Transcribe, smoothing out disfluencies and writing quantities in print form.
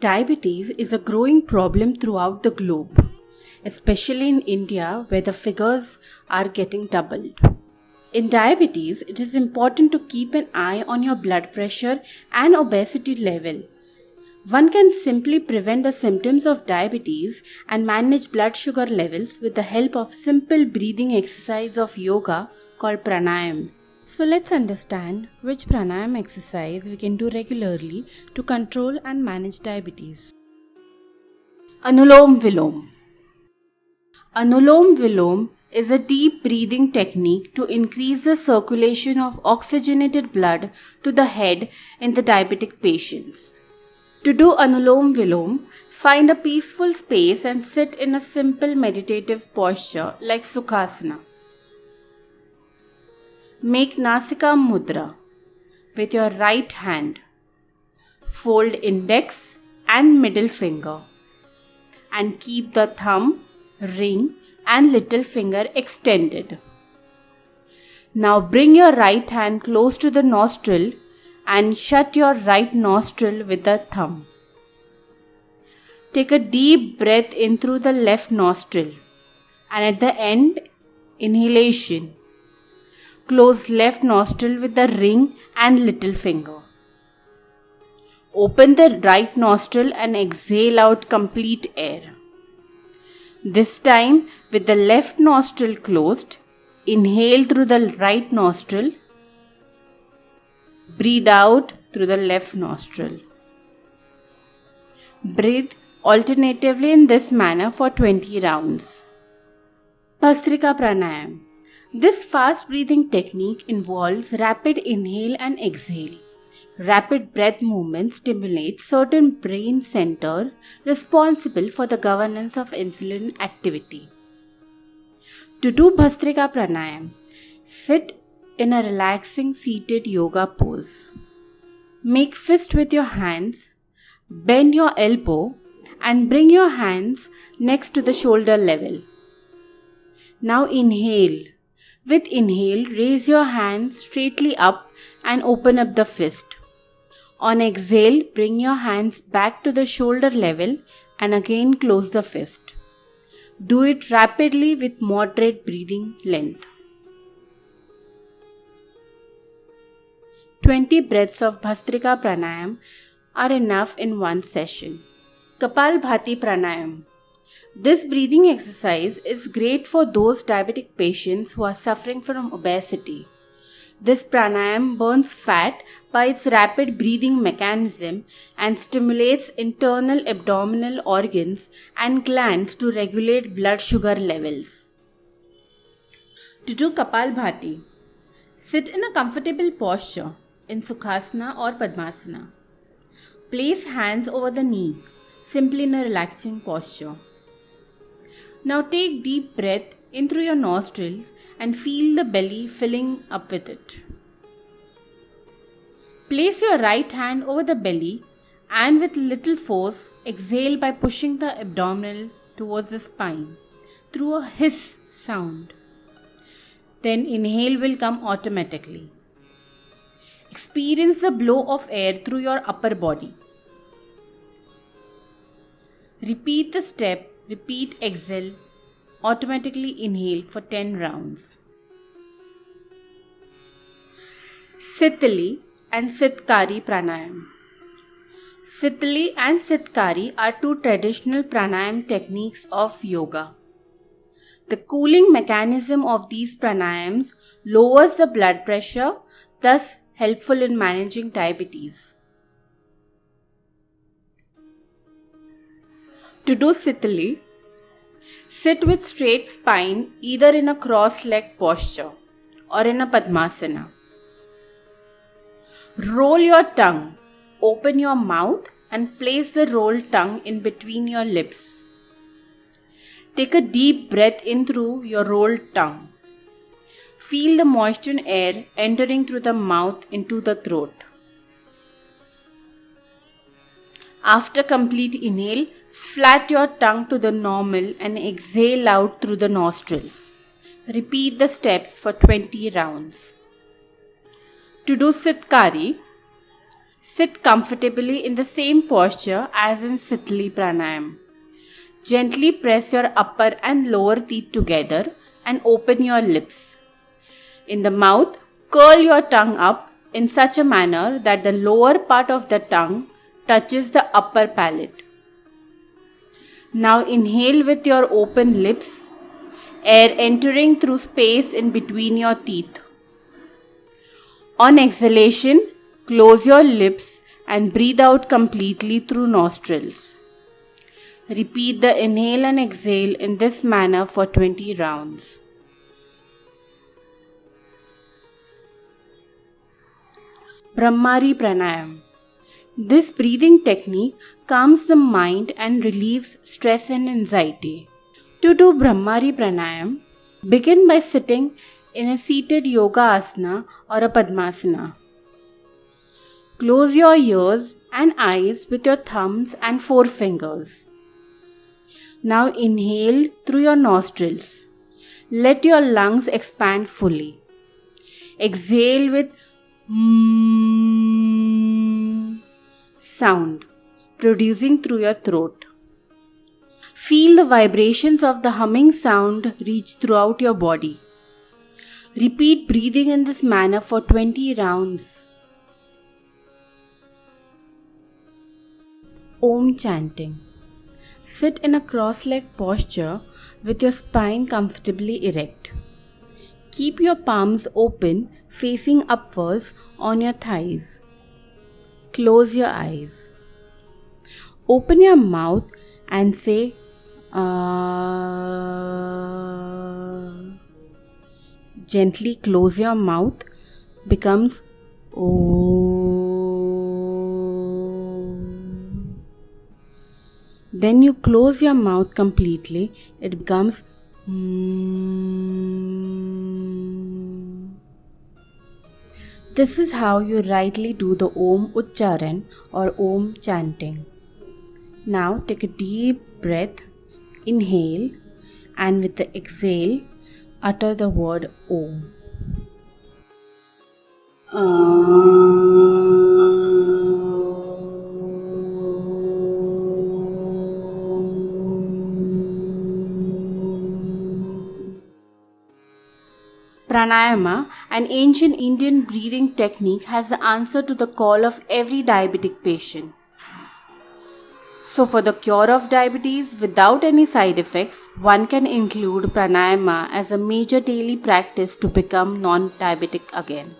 Diabetes is a growing problem throughout the globe, especially in India where the figures are getting doubled. In diabetes, it is important to keep an eye on your blood pressure and obesity level. One can simply prevent the symptoms of diabetes and manage blood sugar levels with the help of simple breathing exercise of yoga called pranayam. So let's understand which pranayam exercise we can do regularly to control and manage diabetes. Anulom Vilom. Anulom Vilom is a deep breathing technique to increase the circulation of oxygenated blood to the head in the diabetic patients. To do Anulom Vilom, find a peaceful space and sit in a simple meditative posture like Sukhasana. Make Nasika Mudra with your right hand. Fold index and middle finger and keep the thumb, ring and little finger extended. Now bring your right hand close to the nostril and shut your right nostril with the thumb. Take a deep breath in through the left nostril and at the end, inhalation. Close left nostril with the ring and little finger. Open the right nostril and exhale out complete air. This time, with the left nostril closed, inhale through the right nostril. Breathe out through the left nostril. Breathe alternatively in this manner for 20 rounds. Bhastrika Pranayam. This fast breathing technique involves rapid inhale and exhale. Rapid breath movement stimulates certain brain centers responsible for the governance of insulin activity. To do Bhastrika Pranayam, sit in a relaxing seated yoga pose. Make fist with your hands, bend your elbow and bring your hands next to the shoulder level. Now inhale. With inhale, raise your hands straightly up and open up the fist. On exhale, bring your hands back to the shoulder level and again close the fist. Do it rapidly with moderate breathing length. 20 breaths of Bhastrika Pranayam are enough in one session. Kapalbhati Pranayam. This breathing exercise is great for those diabetic patients who are suffering from obesity. This pranayam burns fat by its rapid breathing mechanism and stimulates internal abdominal organs and glands to regulate blood sugar levels. To do Kapalbhati, sit in a comfortable posture in Sukhasana or Padmasana. Place hands over the knee, simply in a relaxing posture. Now take deep breath in through your nostrils and feel the belly filling up with it. Place your right hand over the belly and with little force exhale by pushing the abdominal towards the spine through a hiss sound. Then inhale will come automatically. Experience the blow of air through your upper body. Repeat the step. Repeat exhale, automatically inhale for 10 rounds. Sitali and Sitkari Pranayam. Sitali and Sitkari are two traditional pranayam techniques of yoga. The cooling mechanism of these pranayams lowers the blood pressure, thus helpful in managing diabetes. To do Sitali, sit with straight spine either in a cross-legged posture or in a Padmasana. Roll your tongue, open your mouth and place the rolled tongue in between your lips. Take a deep breath in through your rolled tongue. Feel the moistened air entering through the mouth into the throat. After complete inhale, flat your tongue to the normal and exhale out through the nostrils. Repeat the steps for 20 rounds. To do Sitkari, Sit comfortably in the same posture as in Sitli Pranayam. Gently press your upper and lower teeth together and open your lips. In the mouth, curl your tongue up in such a manner that the lower part of the tongue touches the upper palate. Now inhale with your open lips, air entering through space in between your teeth. On exhalation, close your lips and breathe out completely through nostrils. Repeat the inhale and exhale in this manner for 20 rounds. Brahmari Pranayam. This breathing technique calms the mind and relieves stress and anxiety. To do Brahmari Pranayam, begin by sitting in a seated yoga asana or a padmasana. Close your ears and eyes with your thumbs and forefingers. Now inhale through your nostrils. Let your lungs expand fully. Exhale with sound producing through your throat. Feel the vibrations of the humming sound reach throughout your body. Repeat breathing in this manner for 20 rounds. Om chanting. Sit in a cross-legged posture with your spine comfortably erect. Keep your palms open, facing upwards on your thighs. Close your eyes. Open your mouth and say Gently close your mouth, becomes Then you close your mouth completely, it becomes This is how you rightly do the Om Uchcharan or Om chanting. Now take a deep breath, inhale, and with the exhale, utter the word Om. Pranayama, an ancient Indian breathing technique, has the answer to the call of every diabetic patient. So for the cure of diabetes without any side effects, one can include pranayama as a major daily practice to become non-diabetic again.